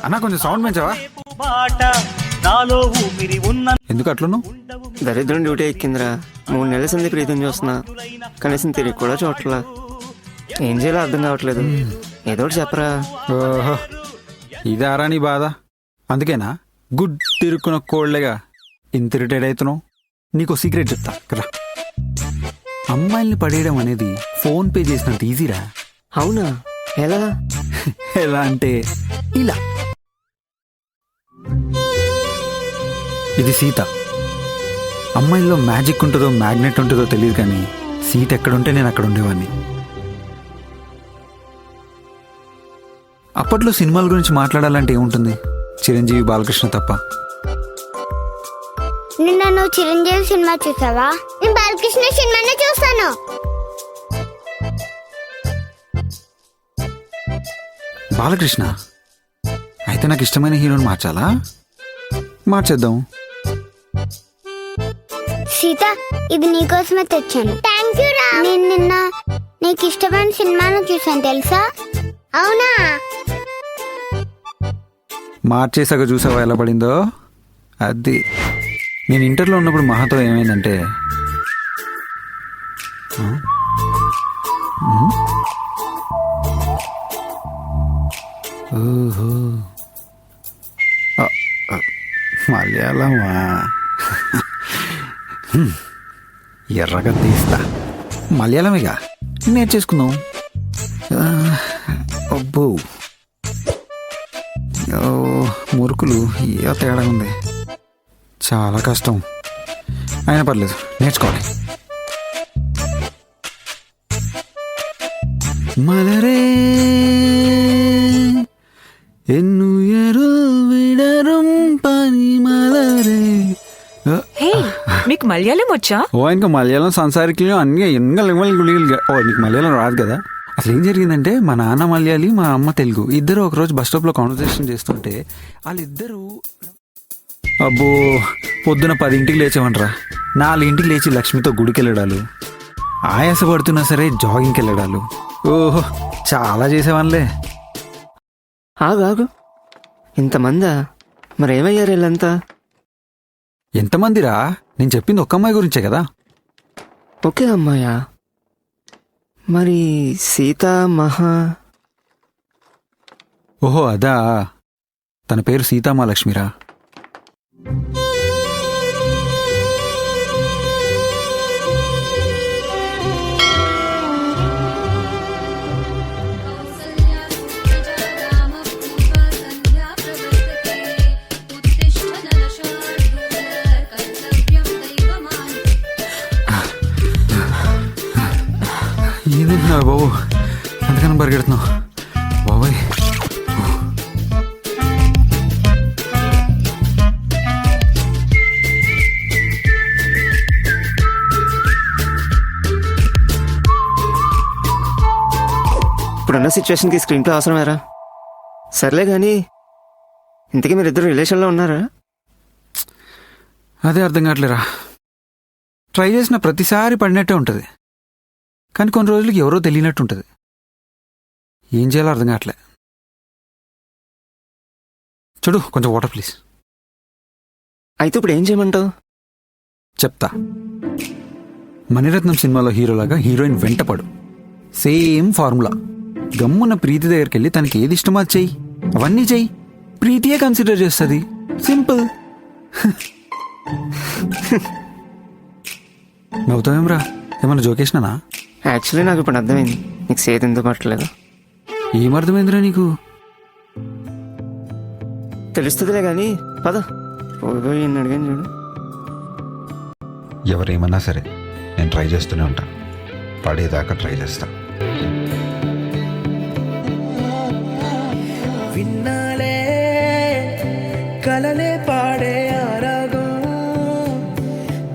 అన్నా కొంచెం సౌండ్ పెంచావా? ఎందుకు అట్లను? దరిద్రం డ్యూటీ ఎక్కిందిరా. 3 నెలల సంది ప్రీతం చూస్తున్నా, కనీసం తిరిగి కూడా చూడట్లా. ఏం చేయాలో అర్థం కావట్లేదు. ఏదో ఒకటి చెప్పరా. ఓహో, ఇదారా నీ బాధ? అందుకేనా గుడ్డిరుక్కున్న కోళ్లేగా ఇంత ఇరిటేట్ అవుతున్నావు? నీకు సీక్రెట్ చెప్తా కదా. అమ్మాయిల్ని పడేయడం అనేది ఫోన్ పే చేసినంత ఈజీరా. అవునా? ఎలా? ఎలా అంటే ఇలా. ఇది సీత. అమ్మాయిల్లో మ్యాజిక్ ఉంటుందో మ్యాగ్నెట్ ఉంటుందో తెలియదు, కానీ సీత ఎక్కడుంటే నేను అక్కడ ఉండేవాడిని. అప్పట్లో సినిమాల గురించి మాట్లాడాలంటే ఏముంటుంది? చిరంజీవి, బాలకృష్ణ తప్ప. నిన్న నువ్వు చిరంజీవి సినిమా చూసావా? నేను బాలకృష్ణ సినిమానే చూసాను. బాలకృష్ణ అయితే నాకు ఇష్టమైన హీరోని మార్చాలా? మార్చేద్దాం. సీత, ఇది నీకోసమే తెచ్చాను. థ్యాంక్ యూ రా. నేను నిన్న నీకు ఇష్టమైన సినిమాను చూసాను తెలుసా? అవునా? మార్చేసాక చూసావా ఎలా పడిందో? అది నేను ఇంటర్లో ఉన్నప్పుడు మహాతో ఏమైందంటే, ఓహో మలయాళమా? ఎర్రగా తీస్తా. మలయాళమేగా, నేర్చేసుకుందాం. అబ్బో, మురుకులు ఏ తేడా ఉంది. చాలా కష్టం, అయినా పర్లేదు, నేర్చుకోవాలి. మలరే ఎన్నుయరు విడరం పని మలరే. మీకు మలయాళం వచ్చా? ఓ, ఇంకా మలయాళం సంసారికులు అన్ని ఓ, నీకు మలయాళం రాదు కదా. అసలు ఏం జరిగిందంటే, మా నాన్న మలయాళీ, మా అమ్మ తెలుగు. ఇద్దరు ఒకరోజు బస్ స్టాప్లో కాన్వర్సేషన్ చేస్తుంటే వాళ్ళిద్దరూ, అబ్బో, పొద్దున 10 లేచేవంటరా. 4 లేచి లక్ష్మితో గుడికి వెళ్ళడాలు, ఆయాస పడుతున్నా సరే జాగింగ్కి వెళ్ళడాలు. ఓహో, చాలా చేసేవాళ్ళే. ఆగు, ఇంతమందా? మరేమయ్యారు వీళ్ళంతా? ఎంతమందిరా? నేను చెప్పింది ఒక్క అమ్మాయి గురించే కదా. ఒకే అమ్మాయా? మరి సీత, మహా? ఓహో అదా, తన పేరు సీతామహాలక్ష్మిరా. ఏదంటున్నావు బాబు? అందుకని పరిగెడుతున్నావు బాబాయ్. ఇప్పుడున్న సిచ్యువేషన్కి స్క్రీన్ ప్లే అవసరమేరా? సర్లే కానీ, ఇంతకీ మీరిద్దరు రిలేషన్లో ఉన్నారా? అదే అర్థం కావట్లేరా. ట్రై చేసిన ప్రతిసారి పడినట్టే ఉంటుంది, కానీ కొన్ని రోజులకి ఎవరో తెలియనట్టు ఉంటుంది. ఏం చేయాలో అర్థం కావట్లే. చూడు, కొంచెం వాటర్ ప్లీజ్. అయితే ఇప్పుడు ఏం చేయమంటావు? చెప్తా. మణిరత్నం సినిమాలో హీరోలాగా హీరోయిన్ వెంటపడు. Same formula. గమ్మున్న ప్రీతి దగ్గరికి వెళ్ళి తనకి ఏది ఇష్టమో అది చెయ్యి, అవన్నీ చెయ్యి. ప్రీతియే కన్సిడర్ చేస్తుంది. సింపుల్. నవ్వుతావేమ్రా? ఏమన్నా జోకేసినానా? యాక్చువల్లీ నాకు ఇప్పుడు అర్థమైంది నీకు సేత్ ఎందుకు పట్టలేదు. ఏం అర్థమైందిరా నీకు? తెలుస్తుందిలే కానీ పద, పోయి అడిగాను చూడు. ఎవరేమన్నా సరే నేను ట్రై చేస్తూనే ఉంటాను, పడేదాకా ట్రై చేస్తా. విన్నాలే కలలే పాడే ఆరాగం,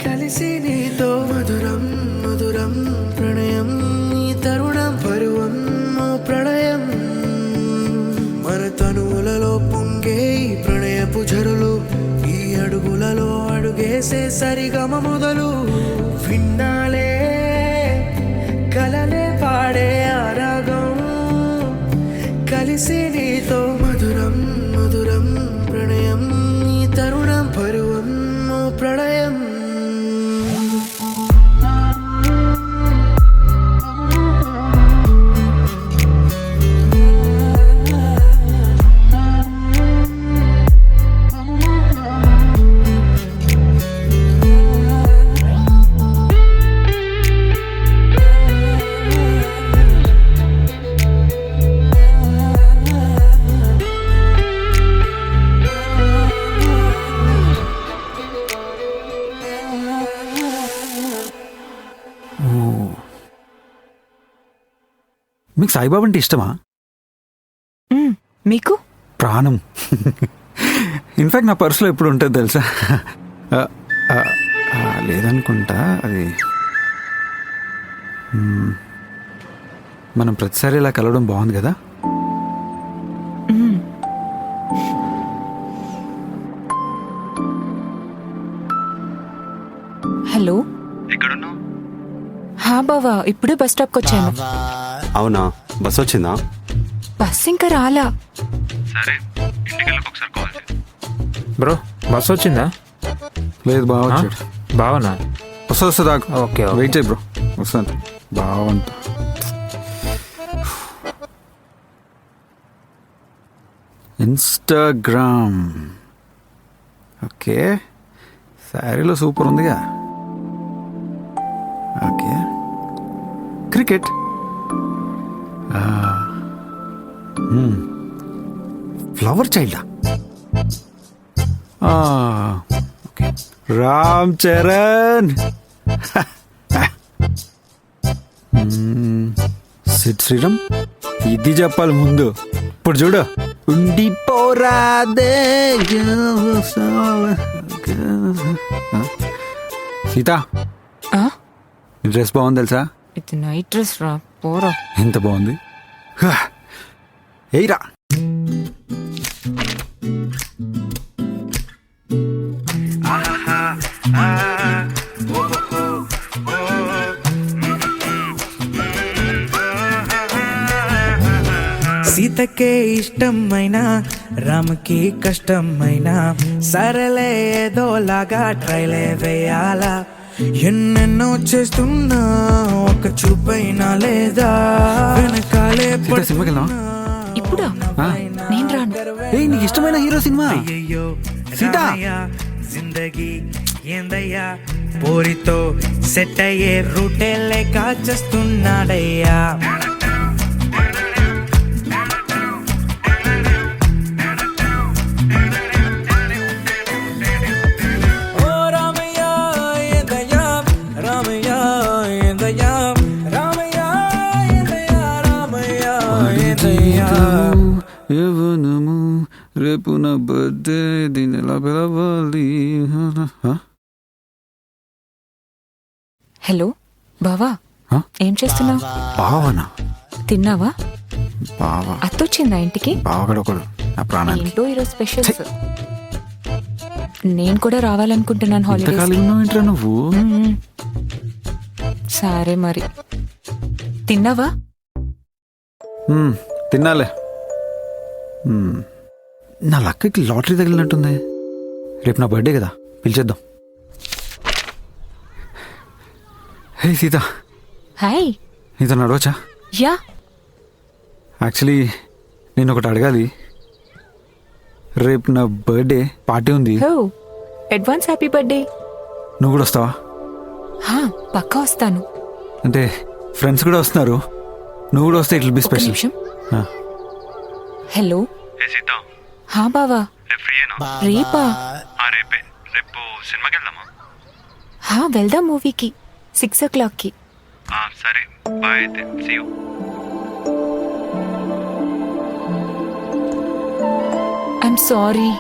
కలిసి నీతో మధురం మధురం ప్రణయం, ఈ తరుణం పరువం ప్రణయం, మన తనువులలో పొంగే ఈ ప్రణయపు ఝరులు, ఈ అడుగులలో అడుగేసే సరిగమ మొదలు. విన్నాలే కలలే పాడే ఆరాగం, కలిసి చేయితో మధురం మధురం ప్రణయం ఈ తరుణం పరువం ఓ ప్రళయం మీకు సాయిబాబా అంటే ఇష్టమా? మీకు? ప్రాణం. ఇన్ఫ్యాక్ట్ నా పర్సులో ఎప్పుడు ఉంటుంది తెలుసా? లేదనుకుంటా అది. మనం ప్రతిసారి ఇలా కలవడం బాగుంది కదా. హలో, ఎక్కడున్నావు? హా బావా, ఇప్పుడే బస్ స్టాప్కి వచ్చాను. అవునా, బస్ వచ్చిందా? బస్ ఇంకా రాలా. సరే, ఇంటికి వెళ్ళక ఒకసారి కాల్ చేయి. బ్రో బస్ వచ్చిందా? లేదు, బాగా వచ్చాడు. బావనా? వస్తా దాకా. ఓకే, వెయిట్ చేయి బ్రో, వస్తాను. బాగుంట ఇన్స్టాగ్రామ్. ఓకే, శారీలో సూపర్ ఉందిగా. Okay, cricket. ఫ్లవర్ చైల్డా? ఓకే, రామ్ చరణ్. సిద్ శ్రీరామ్. ఇది చెప్పాలి ముందు. ఇప్పుడు చూడు, ఉండిపోరాదే. సీత, ఆ? ఈ డ్రెస్ బాగుంది తెలుసా? ఇది నైట్ డ్రెస్ రా, పోరా. ఎంత బాగుంది. ఏయిరా. సీతకే ఇష్టమైనా రామకి కష్టమైనా సరలే ఏదోలాగా ట్రైలే వేయాలా. ఎన్నెన్నో చేస్తున్నా ఒక చూపైనా లేదా వెనకాలే సీత, సినిమాకి వెళ్దామా? ఇప్పుడా? నేను రాను. ఏ, నీకు ఇష్టమైన హీరో సినిమా సీత. జిందగీ ఏందయ్యా పోరితో సెట్ అయ్యే రూటే లేక చేస్తున్నాడయ్యా. యవ్వనము రేపు నా బర్త్డే, దీన్ని ఎలా పిలవాలి? హలో బావా, ఆ? ఏం చేస్తున్నావు? బావనా? తిన్నావా? బావా? అత్తొచ్చిందా ఇంటికి? బావగడొకడు నా ప్రాణానికి. ఏంటో ఈరోజు స్పెషల్స్. నేను కూడా రావాలనుకుంటున్నాను హాలిడేస్. ఇంతకాలం ఉన్నావు ఏంట్రా నువ్వు? సరే మరి. తిన్నావా? తినాలే. నా లక్కకి లాటరీ తగిలినట్టుంది. రేపు నా బర్త్డే కదా, పిలిచేద్దాం. హే సీత, హాయ్. నీతో నడవచ్చా? యా. యాక్చువల్లీ నేను ఒకటి అడగాలి. రేపు నా బర్త్డే పార్టీ ఉంది. హో, అడ్వాన్స్ హ్యాపీ బర్త్డే. నువ్వు కూడా వస్తావా? పక్కా వస్తాను. అంటే ఫ్రెండ్స్ కూడా వస్తున్నారు, నువ్వు కూడా వస్తే ఇట్ విల్ బి ఒక్క స్పెషల్. నిమిషం. హలో. ఏ సీత, హా బావా. రేపు ఫ్రీయేనా? రేపా? రేపే. రేపు సినిమాకి వెళ్దామా? వెళ్దాం మూవీకి 6 o'clockకి. సరే, బాయ్ అయితే. See you. I'm sorry.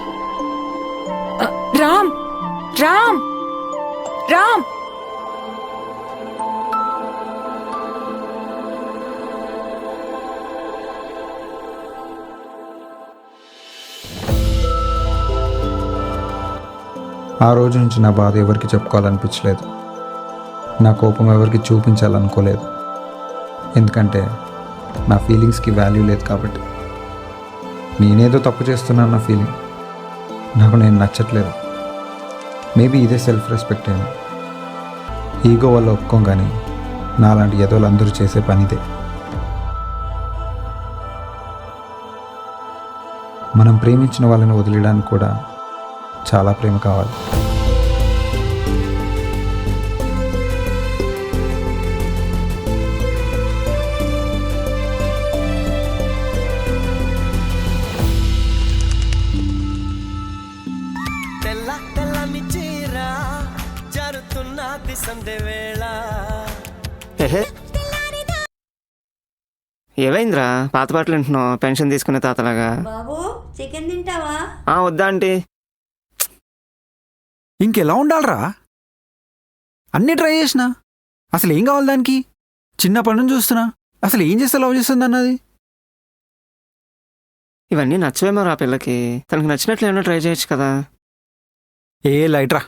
Ram Ram Ram. ఆ రోజు నుంచి నా బాధ ఎవరికి చెప్పుకోవాలనిపించలేదు. నా కోపం ఎవరికి చూపించాలనుకోలేదు. ఎందుకంటే నా ఫీలింగ్స్కి వాల్యూ లేదు కాబట్టి. నేనేదో తప్పు చేస్తున్నాన్న ఫీలింగ్. నాకు నేను నచ్చట్లేదు. మేబీ ఇదే సెల్ఫ్ రెస్పెక్ట్ ఏమో. ఈగో వల్ల ఒప్పుకోం కానీ నాలాంటి ఎదోలు అందరూ చేసే పనిదే. మనం ప్రేమించిన వాళ్ళని వదిలేయడానికి కూడా చాలా ప్రేమ కావాలి. ఏహే. ఏమైందిరా పాత పాటలు వింటున్నావు పెన్షన్ తీసుకునే తాతలాగా? బాబు చికెన్ తింటావా? వద్దా ఆంటీ. ఇంకెలా ఉండాలరా? అన్నీ ట్రై చేసినా అసలు ఏం కావాలి దానికి? చిన్నప్పటి నుంచి చూస్తున్నా అసలు ఏం చేస్తే లవ్ చేస్తుంది అన్నది. ఇవన్నీ నచ్చవేమో రా పిల్లకి. తనకు నచ్చినట్లు ఏమైనా ట్రై చేయొచ్చు కదా. ఏ లైట్రా,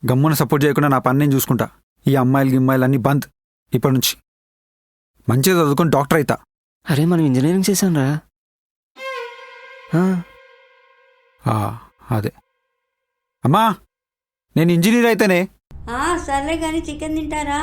గమ్మున సపోర్ట్ చేయకుండా నా పని నేను చూసుకుంటా. ఈ అమ్మాయిలు అన్నీ బంద్ ఇప్పటి నుంచి. మంచిగా చదువుకొని డాక్టర్ అవుతా. అరే మనం ఇంజనీరింగ్ చేశాం రా. అదే అమ్మా, నేను ఇంజనీర్ అయితేనే. సర్లే కానీ చికెన్ తింటారా?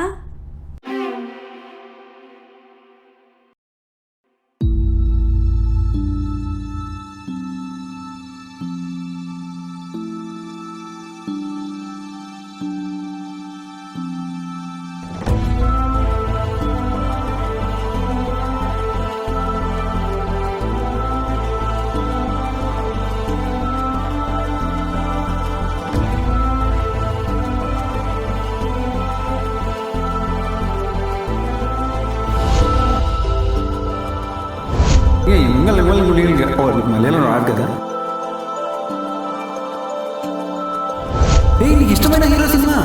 మలయాళం రాదు కదా. నీకు ఇష్టమైన హీరో సినిమా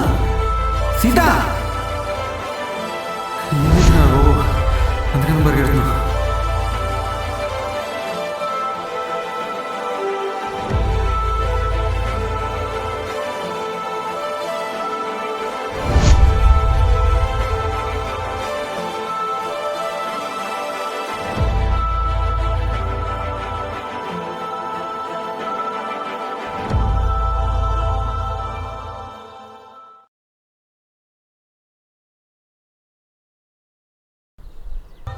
సీత. అందుకని పరిగెడుతున్నా.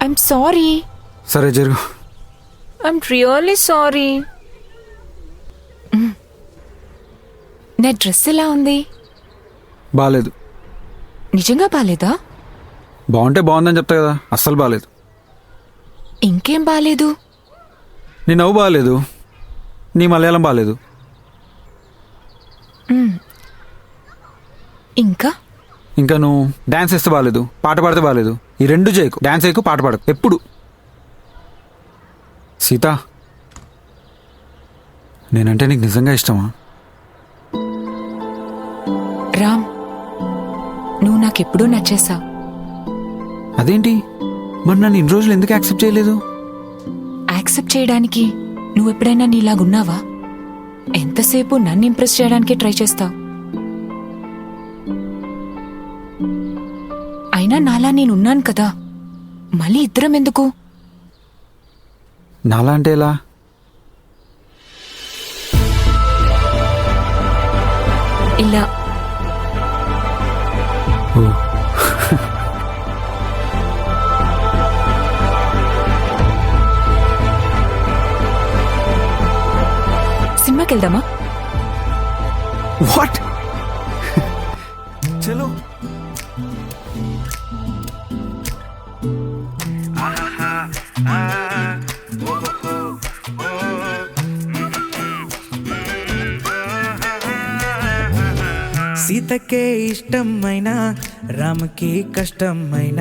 I'm sorry. సరే జరుగు. I'm really sorry. నా డ్రెస్ ఎలా ఉంది? బాలేదు. నిజంగా బాలేదా? బాగుంటే బాగుందని చెప్తా కదా. అస్సలు బాలేదు. ఇంకేం బాలేదు? నీ నవ్వు బాలేదు, నీ మలయాళం బాలేదు. ఇంకా నువ్వు డాన్స్ వేస్తే బాలేదు, పాట పాడితే బాలేదు. ఈ రెండు చేయకు. డాన్స్ వేయకు, పాట పాడకు ఎప్పుడు. సీత, నేనంటే నీకు నిజంగా ఇష్టమా? రామ్, నువ్వు నాకెప్పుడూ నచ్చేసావు. అదేంటి మరి నన్ను ఇన్ని రోజులు ఎందుకు యాక్సెప్ట్ చేయలేదు? యాక్సెప్ట్ చేయడానికి నువ్వెప్పుడైనా నీలాగున్నావా? ఎంతసేపు నన్ను ఇంప్రెస్ చేయడానికి ట్రై చేస్తావు. అయినా నాలా నేనున్నాను కదా, మళ్ళీ ఇద్దరం ఎందుకు? నాలా అంటే ఎలా? ఇలా. సినిమాకి వెళ్దామా? వాట్? చలో. సీతకే ఇష్టమైన రాముకి కష్టమైన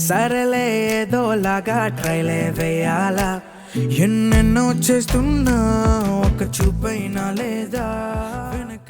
సరలే ఏదోలాగా ట్రైలే వేయాలా. ఎన్నెన్నో చేస్తున్నా ఒక చూపైనా లేదా వెనక